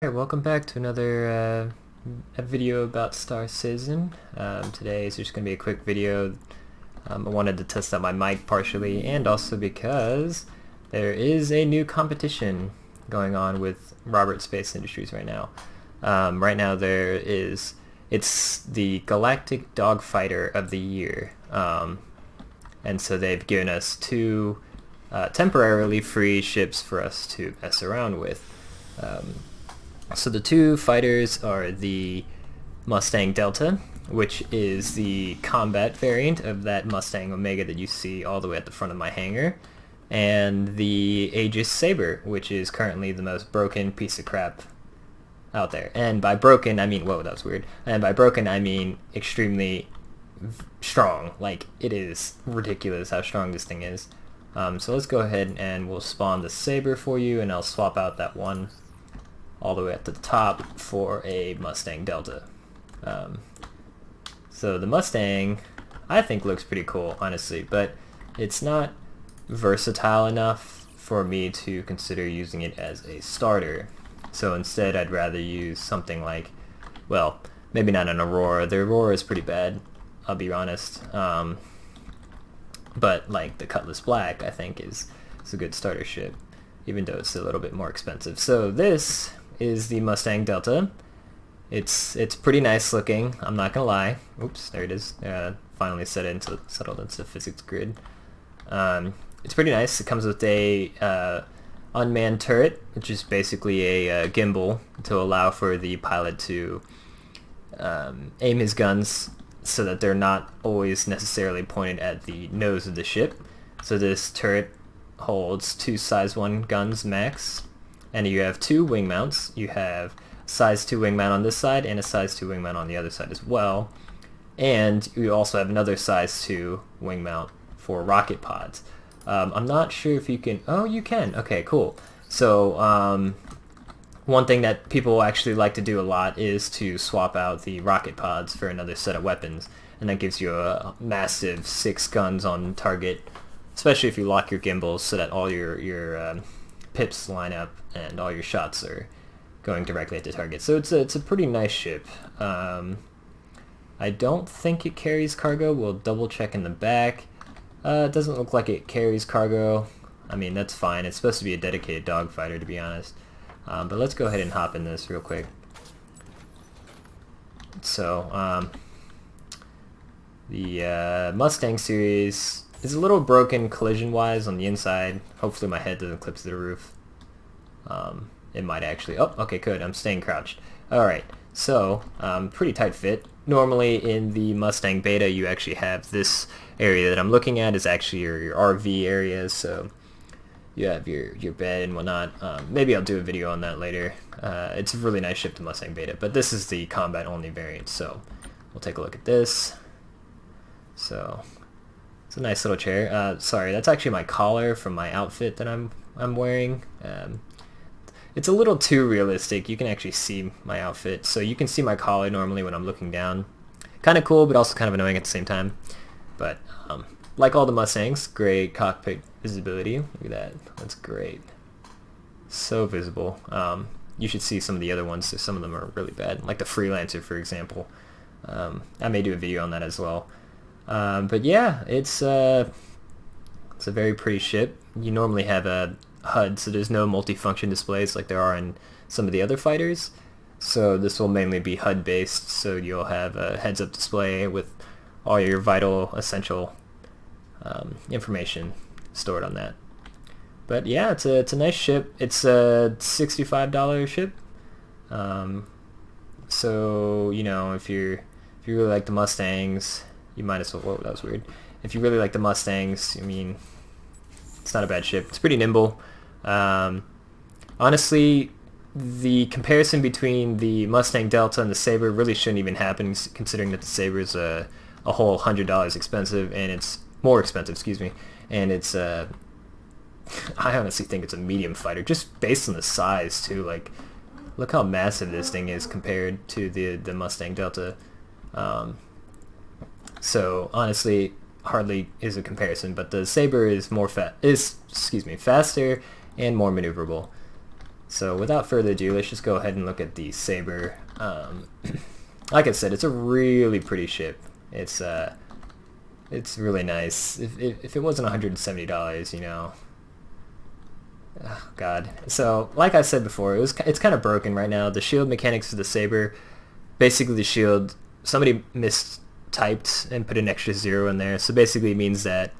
Alright, welcome back to another a video about Star Citizen. Today is just going to be a quick video. I wanted to test out my mic partially, and also because there is a new competition going on with Robert Space Industries right now. Right now it's the Galactic Dogfighter of the Year. And so they've given us two temporarily free ships for us to mess around with. So the two fighters are the Mustang Delta, which is the combat variant of that Mustang Omega that you see all the way at the front of my hangar, and the Aegis Sabre, which is currently the most broken piece of crap out there. And by broken, I mean, whoa, that was weird. And by broken, I mean extremely strong. Like, it is ridiculous how strong this thing is. So let's go ahead and we'll spawn the Sabre for you, and I'll swap out that one all the way up to the top for a Mustang Delta. So the Mustang, I think, looks pretty cool, honestly, but it's not versatile enough for me to consider using it as a starter. So instead, I'd rather use something like, well, maybe not an Aurora. The Aurora is pretty bad, I'll be honest. But like the Cutlass Black, I think is a good starter ship, even though it's a little bit more expensive. So this is the Mustang Delta. It's pretty nice looking, I'm not gonna lie. Oops, there it is. Finally settled into the physics grid. It's pretty nice. It comes with a unmanned turret, which is basically a gimbal to allow for the pilot to aim his guns so that they're not always necessarily pointed at the nose of the ship. So this turret holds two size 1 guns max, and you have two wing mounts. You have a size 2 wing mount on this side and a size 2 wing mount on the other side as well. And you also have another size 2 wing mount for rocket pods. I'm not sure if you can... Oh, you can. Okay, cool. So one thing that people actually like to do a lot is to swap out the rocket pods for another set of weapons. And that gives you a massive 6 guns on target, especially if you lock your gimbals so that all your pips line up and all your shots are going directly at the target. So it's a pretty nice ship. I don't think it carries cargo. We'll double check in the back. It doesn't look like it carries cargo. I mean, that's fine. It's supposed to be a dedicated dogfighter, to be honest. But let's go ahead and hop in this real quick. So the Mustang series is a little broken collision-wise on the inside. Hopefully my head doesn't clip to the roof. It might actually... Oh, okay, good. I'm staying crouched. Alright, so pretty tight fit. Normally in the Mustang Beta, you actually have this area that I'm looking at is actually your RV area, so you have your bed and whatnot. Maybe I'll do a video on that later. It's a really nice ship, the Mustang Beta, but this is the combat-only variant, so we'll take a look at this. So it's a nice little chair. Sorry, that's actually my collar from my outfit that I'm wearing. It's a little too realistic. You can actually see my outfit, so you can see my collar normally when I'm looking down. Kind of cool, but also kind of annoying at the same time. But like all the Mustangs, great cockpit visibility. Look at that. That's great. So visible. You should see some of the other ones. Some of them are really bad, like the Freelancer, for example. I may do a video on that as well. But yeah, it's a very pretty ship. You normally have a HUD, so there's no multifunction displays like there are in some of the other fighters. So this will mainly be HUD based, so you'll have a heads-up display with all your vital, essential information stored on that. But yeah, it's a nice ship. It's a $65 ship. So you know, if you really like the Mustangs, you might as well... Whoa, that was weird. If you really like the Mustangs, I mean, it's not a bad ship. It's pretty nimble. Honestly, the comparison between the Mustang Delta and the Sabre really shouldn't even happen, considering that the Sabre is a whole $100 expensive, and it's more expensive, excuse me, and it's I honestly think it's a medium fighter, just based on the size too. Like, look how massive this thing is compared to the Mustang Delta. So honestly, hardly is a comparison, but the Sabre is faster and more maneuverable. So without further ado, let's just go ahead and look at the Sabre. Like I said, it's a really pretty ship. It's really nice. If it wasn't $170, you know, oh God. So like I said before, it's kind of broken right now. The shield mechanics of the Sabre, basically the shield, somebody mistyped and put an extra 0 in there. So basically it means that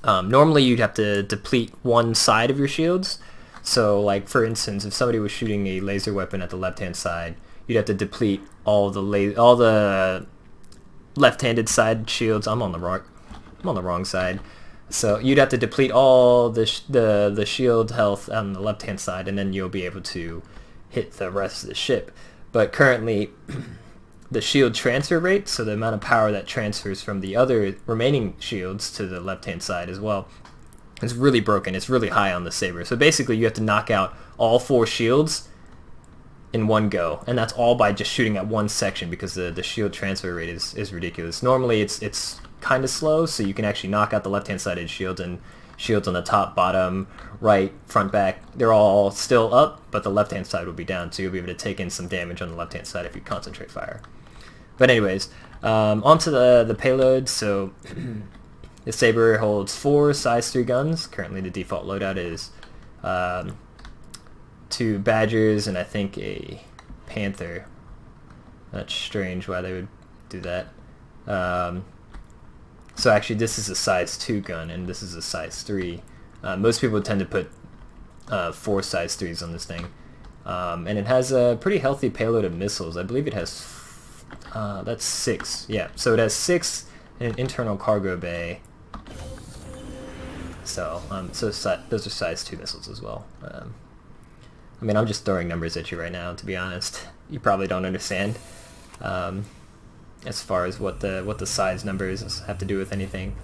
normally you'd have to deplete one side of your shields. So like for instance, if somebody was shooting a laser weapon at the left-hand side, you'd have to deplete all the left-handed side shields. I'm on the wrong side. So you'd have to deplete all the shield health on the left-hand side, and then you'll be able to hit the rest of the ship. But currently, the shield transfer rate, so the amount of power that transfers from the other remaining shields to the left-hand side as well, is really broken. It's really high on the Sabre. So basically, you have to knock out all 4 shields in one go, and that's all by just shooting at one section, because the shield transfer rate is ridiculous. Normally it's kind of slow, so you can actually knock out the left-hand sided shield, and shields on the top, bottom, right, front, back, they're all still up, but the left-hand side will be down, so you'll be able to take in some damage on the left-hand side if you concentrate fire. But anyways, onto the payload. So the Sabre holds 4 size 3 guns. Currently the default loadout is 2 Badgers and I think a Panther. That's strange why they would do that. So actually this is a size 2 gun and this is a size 3. Most people tend to put 4 size 3s on this thing. And it has a pretty healthy payload of missiles. I believe it has, that's 6. Yeah, so it has 6 in an internal cargo bay. So, those are size 2 missiles as well. I mean, I'm just throwing numbers at you right now, to be honest. You probably don't understand as far as what the size numbers have to do with anything.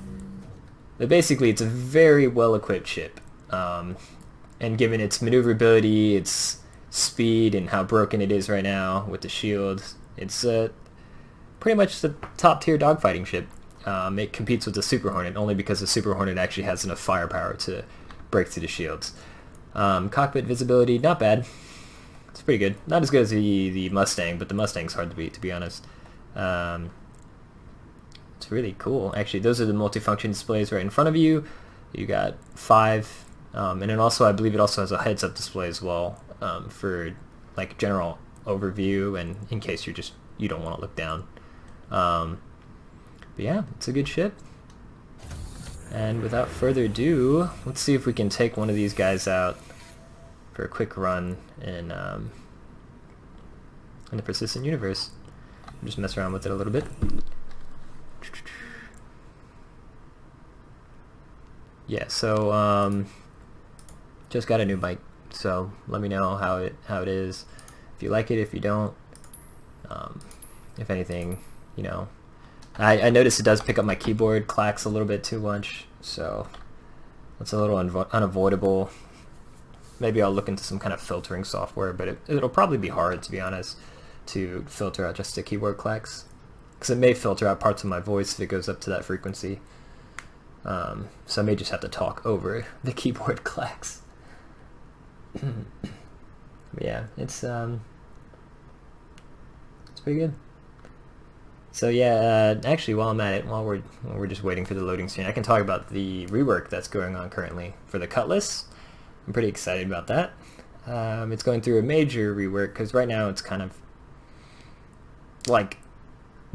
But basically, it's a very well-equipped ship. And given its maneuverability, its speed, and how broken it is right now with the shield, it's pretty much the top-tier dogfighting ship. It competes with the Super Hornet only because the Super Hornet actually has enough firepower to break through the shields. Cockpit visibility, not bad. It's pretty good. Not as good as the Mustang, but the Mustang's hard to beat, to be honest. It's really cool. Actually, those are the multifunction displays right in front of you. You got 5, and then also I believe it also has a heads-up display as well, for like general overview and in case you don't want to look down. But yeah, it's a good ship. And without further ado, let's see if we can take one of these guys out for a quick run in the persistent universe. Just mess around with it a little bit. Yeah, so just got a new bike, so let me know how it is. If you like it, if you don't, if anything, you know. I noticed it does pick up my keyboard clacks a little bit too much, so that's a little unavoidable. Maybe I'll look into some kind of filtering software, but it'll probably be hard, to be honest, to filter out just the keyboard clacks, because it may filter out parts of my voice if it goes up to that frequency. So I may just have to talk over the keyboard clacks. But yeah, it's pretty good. So yeah, actually, while I'm at it, while we're just waiting for the loading screen, I can talk about the rework that's going on currently for the Cutlass. I'm pretty excited about that. It's going through a major rework because right now it's kind of like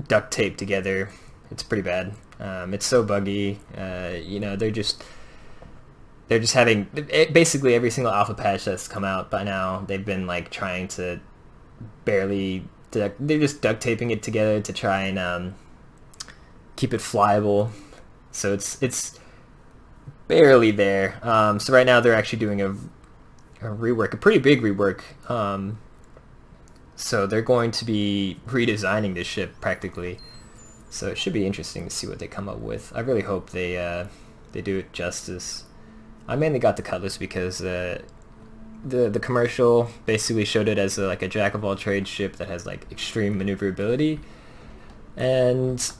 duct taped together. It's pretty bad. It's so buggy. You know, they're just having basically every single alpha patch that's come out by now. They've been like trying to barely. They're just duct taping it together to try and keep it flyable. So it's barely there. So right now they're actually doing a rework, a pretty big rework. So they're going to be redesigning this ship practically. So it should be interesting to see what they come up with. I really hope they do it justice. I mainly got the Cutlass because the commercial basically showed it as like a jack of all trades ship that has like extreme maneuverability, and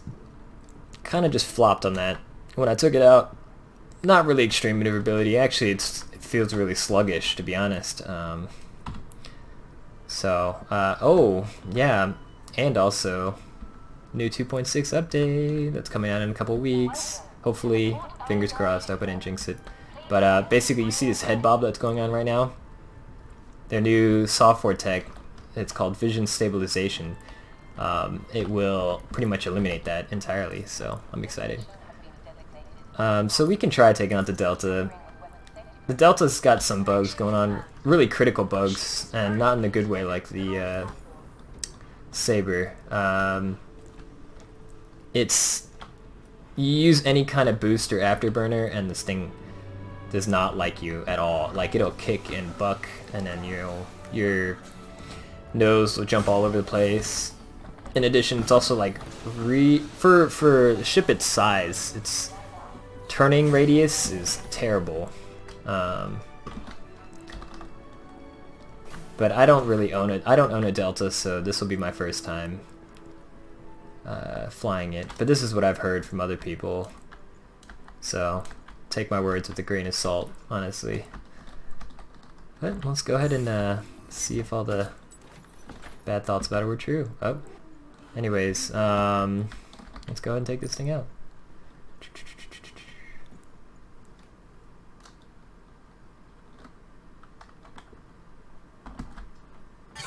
kind of just flopped on that. When I took it out, not really extreme maneuverability. Actually, it feels really sluggish, to be honest. Oh, yeah, and also new 2.6 update that's coming out in a couple weeks. Hopefully, fingers crossed, I hope I didn't jinx it. But basically, you see this head bob that's going on right now? Their new software tech, it's called Vision Stabilization. It will pretty much eliminate that entirely, so I'm excited. So we can try taking out the Delta. The Delta's got some bugs going on, really critical bugs, and not in a good way like the Sabre. It's you use any kind of boost or afterburner, and this thing does not like you at all. Like, it'll kick and buck, and then your nose will jump all over the place. In addition, it's also like for the ship its size, its turning radius is terrible. But I don't really own it. I don't own a Delta, so this will be my first time flying it. But this is what I've heard from other people, so take my words with a grain of salt, honestly. But let's go ahead and see if all the bad thoughts about it were true. Oh, anyways, let's go ahead and take this thing out.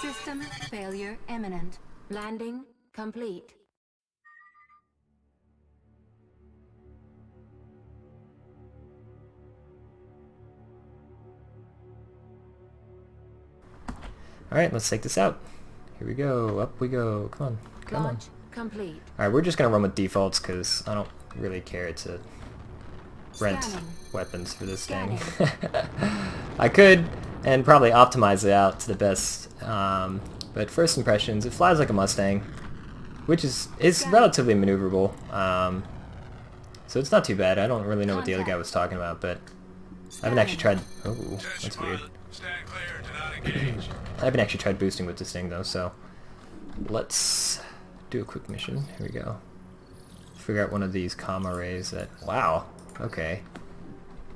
System failure imminent. Landing complete. Alright, let's take this out. Here we go. Up we go. Come on. Come on. Complete. Alright, we're just going to run with defaults because I don't really care to rent weapons for this thing. I could and probably optimize it out to the best. But first impressions, it flies like a Mustang, which is relatively maneuverable. So it's not too bad. I don't really know what the other guy was talking about, but I haven't actually tried... Oh, that's weird. I haven't actually tried boosting with this thing though, so let's do a quick mission. Here we go. Figure out one of these comm arrays that... Wow, okay.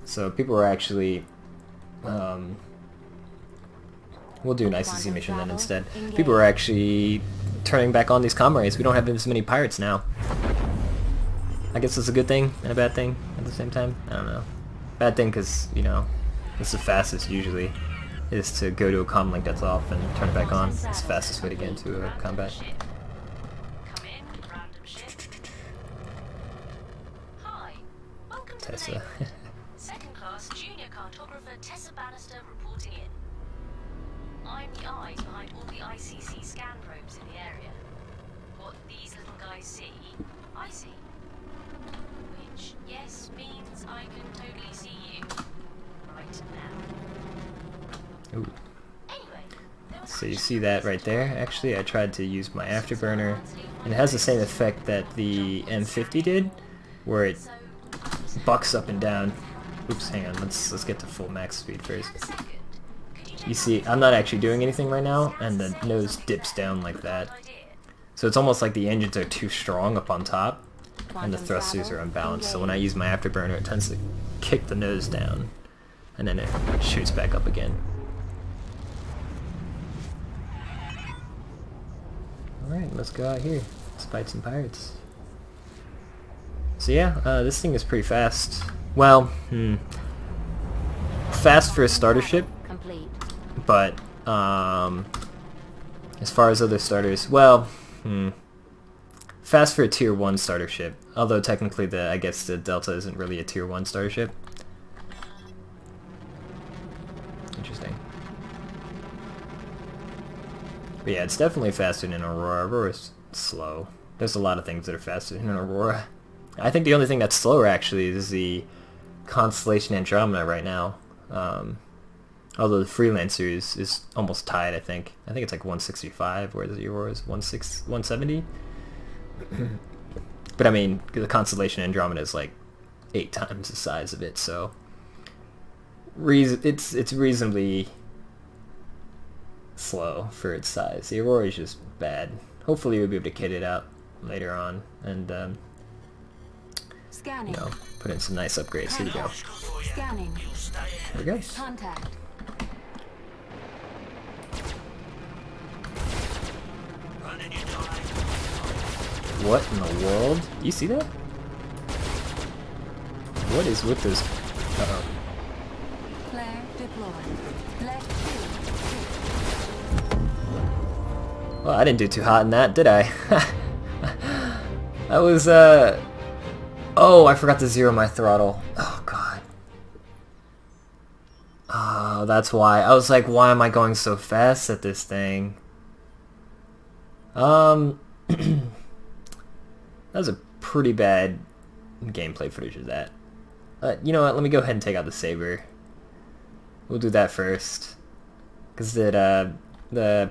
So people were actually... we'll do an ICC mission then instead. People were actually turning back on these comm arrays. We don't have as many pirates now. I guess it's a good thing and a bad thing at the same time. I don't know. Bad thing because, you know, it's the fastest usually, is to go to a comm link that's off and turn it back on. It's the fastest way to get into a combat. Hi, welcome to Tessa. the neighborhood. Second class junior cartographer Tessa Bannister reporting in. I'm the eyes behind all the ICC scan probes in the area. What these little guys see, I see. Which, yes, means I can totally see you. Right now. Ooh. Anyway, there was So you see that right there? Actually, I tried to use my afterburner, and it has the same effect that the M50 did, where it bucks up and down. Oops, hang on, let's get to full max speed first. You see, I'm not actually doing anything right now, and the nose dips down like that. So it's almost like the engines are too strong up on top, and the thrusters are unbalanced. So when I use my afterburner, it tends to kick the nose down, and then it shoots back up again. Alright, let's go out here. Let's fight some pirates. So yeah, this thing is pretty fast. Well, fast for a starter ship, but as far as other starters, well, fast for a tier 1 starter ship. Although technically I guess the Delta isn't really a tier 1 starter ship. Interesting. But yeah, it's definitely faster than Aurora. Aurora's slow. There's a lot of things that are faster than Aurora. I think the only thing that's slower actually is the Constellation Andromeda right now. Although the Freelancer is almost tied, I think. I think it's like 165, whereas the Aurora is 170. But I mean, the Constellation Andromeda is like 8 times the size of it, so it's reasonably slow for its size. The Aurora is just bad. Hopefully we'll be able to kit it out later on, and Scanning. you know, put in some nice upgrades. Here we go. Scanning. There we go. Contact. What in the world? You see that? What is with this? Uh-oh. Flare deployed. Left field. Well, I didn't do too hot in that, did I? That was, Oh, I forgot to zero my throttle. Oh, God. Oh, that's why. I was like, why am I going so fast at this thing? That was a pretty bad gameplay footage of that. You know what? Let me go ahead and take out the Sabre. We'll do that first. Because the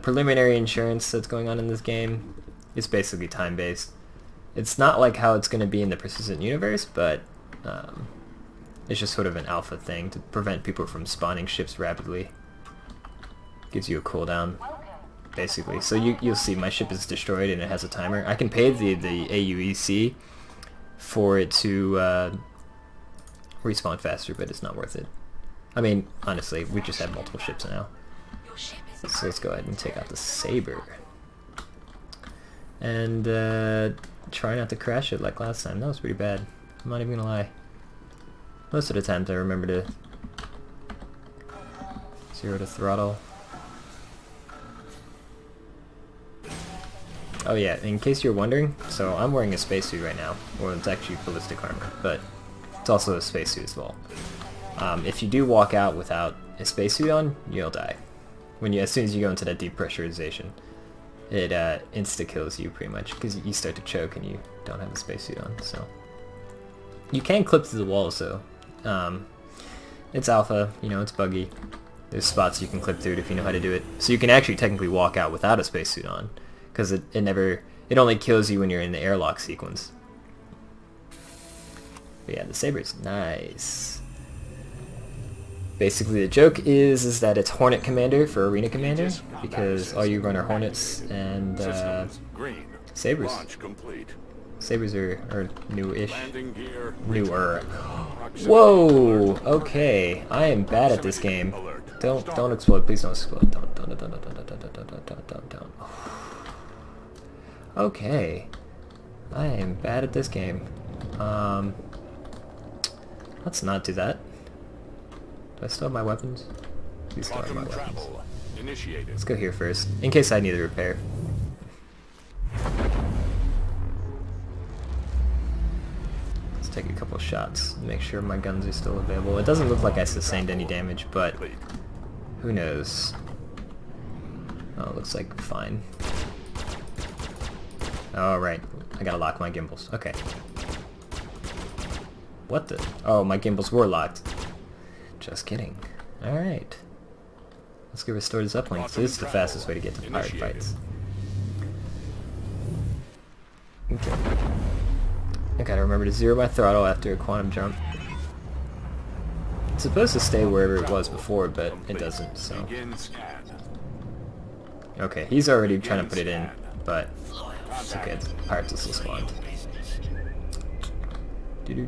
preliminary insurance that's going on in this game is basically time-based. It's not like how it's going to be in the Persistent Universe, but it's just sort of an alpha thing to prevent people from spawning ships rapidly. Gives you a cooldown, basically. So you'll see my ship is destroyed and it has a timer. I can pay the AUEC for it to respawn faster, but it's not worth it. I mean, honestly, we just have multiple ships now. So let's go ahead and take out the Sabre. And try not to crash it like last time. That was pretty bad. I'm not even gonna lie. Most of the times I remember to zero the throttle. Oh yeah, in case you're wondering, so I'm wearing a spacesuit right now. Well, it's actually ballistic armor, but it's also a spacesuit as well. If you do walk out without a spacesuit on, you'll die. As soon as you go into that depressurization, it insta-kills you pretty much, because you start to choke and you don't have a spacesuit on, so. You can clip through the walls though. It's alpha, you know, it's buggy. There's spots you can clip through it if you know how to do it. So you can actually technically walk out without a spacesuit on, because it only kills you when you're in the airlock sequence. But yeah, the Sabre's nice. Basically the joke is that it's Hornet Commander for Arena Commander, because all you run are Hornets and Sabres. Sabres are new-ish. Newer. Whoa! Okay, I am bad at this game. Don't explode, please don't explode. Don't. Okay. I am bad at this game. Let's not do that. Do I still have my weapons? Please still have my weapons. Let's go here first, in case I need a repair. Let's take a couple shots, make sure my guns are still available. It doesn't look like I sustained any damage, but who knows? Oh, it looks like fine. Alright, I gotta lock my gimbals. Okay. What the? Oh, my gimbals were locked. Just kidding. Alright. Let's go restore this uplink. So this is the fastest way to get to pirate fights. Okay. I gotta remember to zero my throttle after a quantum jump. It's supposed to stay wherever it was before, but it doesn't, so. Okay, he's already trying to put it in, but it's okay, the pirates will still spawn. This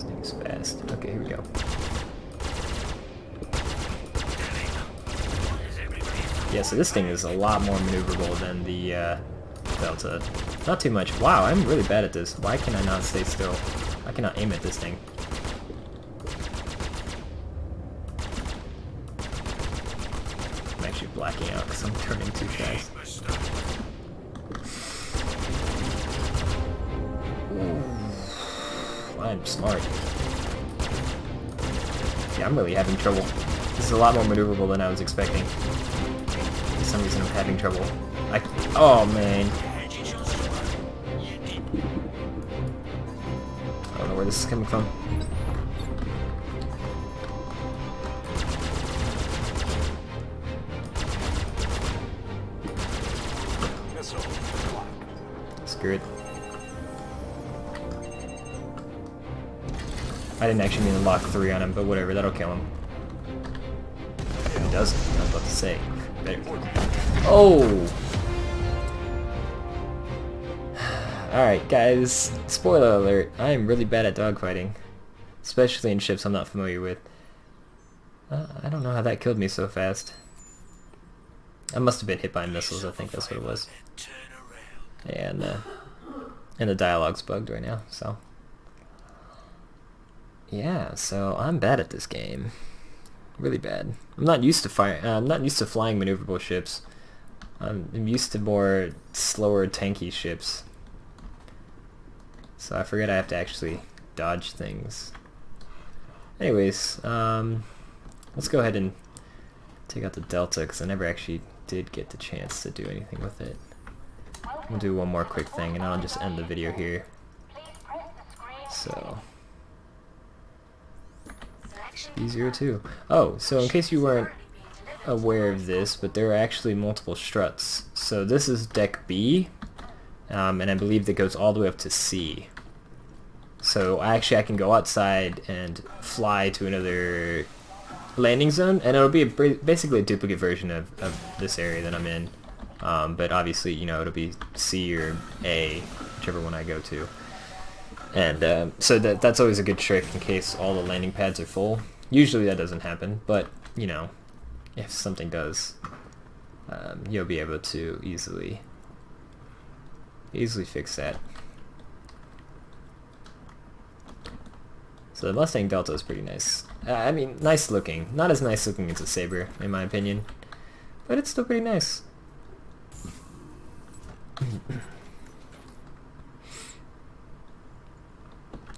thing's fast. Okay, here we go. Yeah, so this thing is a lot more maneuverable than the Delta. Not too much. Wow, I'm really bad at this. Why can I not stay still? I cannot aim at this thing. I'm actually blacking out because I'm turning too fast. I'm smart. Yeah, I'm really having trouble. This is a lot more maneuverable than I was expecting. For some reason I'm having trouble. Oh man. I don't know where this is coming from. Screw it. I didn't actually mean to lock 3 on him, but whatever, that'll kill him. It doesn't, I was about to say. Better. Oh! Alright guys, spoiler alert, I am really bad at dogfighting. Especially in ships I'm not familiar with. I don't know how that killed me so fast. I must have been hit by missiles, I think that's what it was. Yeah, and the dialogue's bugged right now, so. Yeah, so I'm bad at this game. Really bad. I'm not used to flying maneuverable ships. I'm used to more slower, tanky ships. So I forget I have to actually dodge things. Anyways, let's go ahead and take out the Delta, because I never actually did get the chance to do anything with it. We'll do one more quick thing, and I'll just end the video here. So, B02. Oh, so in case you weren't aware of this, but there are actually multiple struts. So this is deck B, and I believe that goes all the way up to C. So I can go outside and fly to another landing zone, and it'll be basically a duplicate version of this area that I'm in. But obviously, you know, it'll be C or A, whichever one I go to. And so that's always a good trick in case all the landing pads are full. Usually that doesn't happen, but you know, if something does, you'll be able to easily fix that. So the Mustang Delta is pretty nice. I mean, nice looking. Not as nice looking as a Sabre, in my opinion, but it's still pretty nice.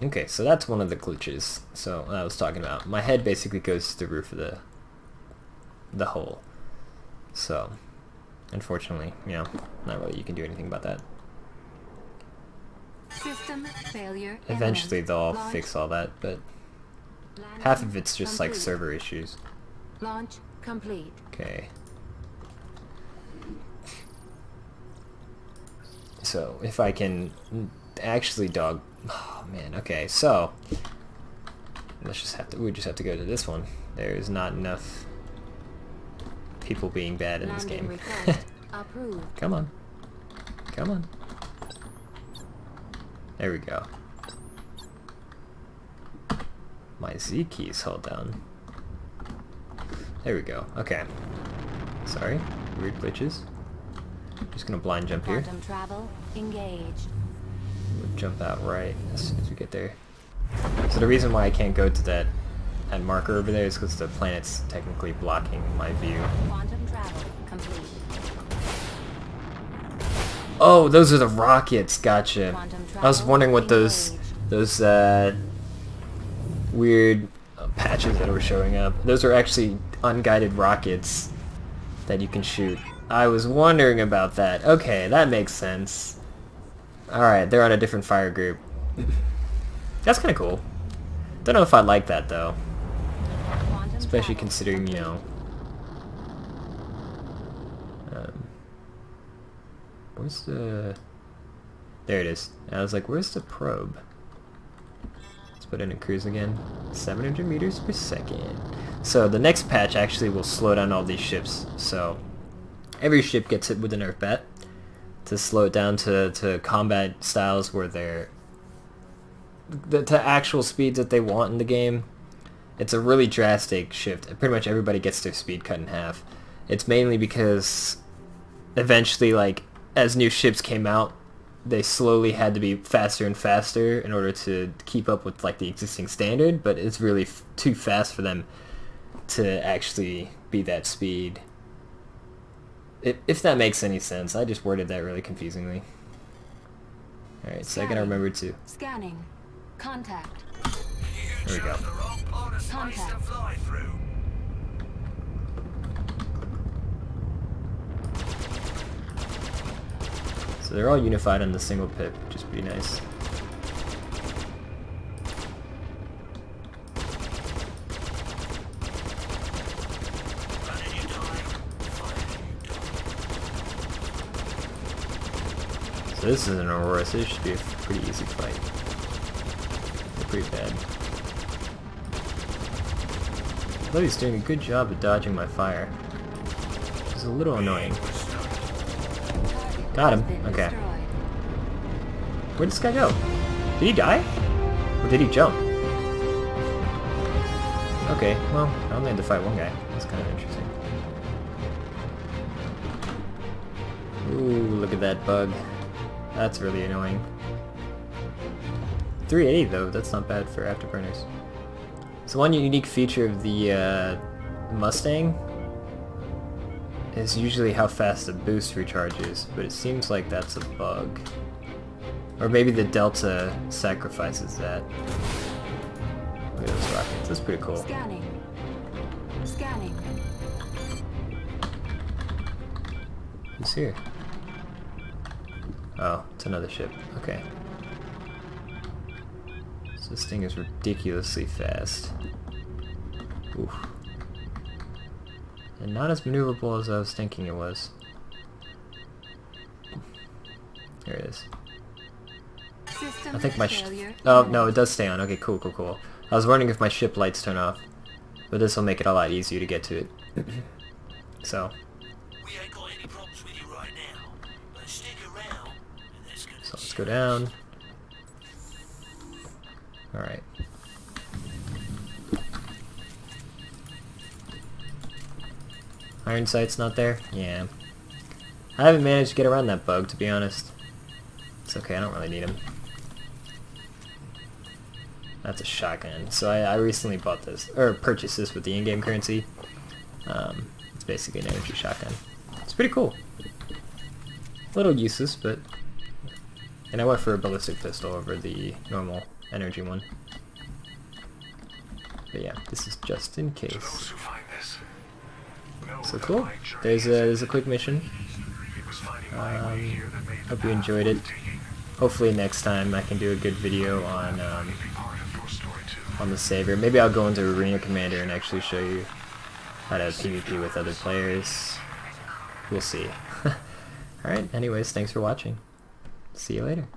Okay, so that's one of the glitches. So I was talking about. My head basically goes to the roof of the hull. So, unfortunately, you know, not really you can do anything about that. System failure. Eventually they'll all fix all that, but half of it's just like server issues. Launch complete. Okay. So if I can actually oh man, okay, so we just have to go to this one. There's not enough people being bad in this game. Approved. Come on. Come on. There we go. My Z key is held down. There we go. Okay. Sorry. Weird glitches. Just gonna blind jump here. Quantum travel engaged. We'll jump out right as soon as we get there. So the reason why I can't go to that marker over there is because the planet's technically blocking my view. Quantum travel complete. Oh, those are the rockets. Gotcha. I was wondering what those weird patches that were showing up. Those are actually unguided rockets that you can shoot. I was wondering about that. Okay, that makes sense. Alright, they're on a different fire group. That's kind of cool. Don't know if I like that though. Especially considering, you know... where's the... There it is. I was like, where's the probe? Let's put in a cruise again. 700 meters per second. So the next patch actually will slow down all these ships. So every ship gets hit with a nerf bat to slow it down to combat styles where they're to actual speeds that they want in the game. It's a really drastic shift. Pretty much everybody gets their speed cut in half. It's mainly because eventually, like, as new ships came out, they slowly had to be faster and faster in order to keep up with like the existing standard, but it's really too fast for them to actually be that speed. If that makes any sense. I just worded that really confusingly. Alright, so I gotta remember to... Scanning. Contact. There we go. Contact. So they're all unified on the single pip, which is pretty nice. So this is an Aurora, so this should be a pretty easy fight. They're pretty bad. Although he's doing a good job of dodging my fire. Which is a little annoying. Got him. Okay. Where'd this guy go? Did he die? Or did he jump? Okay, well, I only had to fight one guy. That's kind of interesting. Ooh, look at that bug. That's really annoying. 380 though, that's not bad for afterburners. So one unique feature of the Mustang is usually how fast the boost recharges, but it seems like that's a bug. Or maybe the Delta sacrifices that. Look at those rockets, that's pretty cool. Scanning. Scanning. Who's here? Oh, it's another ship. Okay. So this thing is ridiculously fast. Oof. And not as maneuverable as I was thinking it was. There it is. System I think my failure. oh no, it does stay on. Okay, cool, cool, cool. I was wondering if my ship lights turn off, but this will make it a lot easier to get to it. So. We ain't got any problems with you right now, but stick around, and there's gonna So let's go down. Alright. Iron sight's not there? Yeah. I haven't managed to get around that bug, to be honest. It's okay, I don't really need him. That's a shotgun. So I recently bought this, or purchased this with the in-game currency. It's basically an energy shotgun. It's pretty cool. A little useless, but... And I went for a ballistic pistol over the normal energy one. But yeah, this is just in case. So cool. There's a quick mission. Hope you enjoyed it. Hopefully next time I can do a good video on the Sabre. Maybe I'll go into Arena Commander and actually show you how to PvP with other players. We'll see. Alright, anyways, thanks for watching. See you later.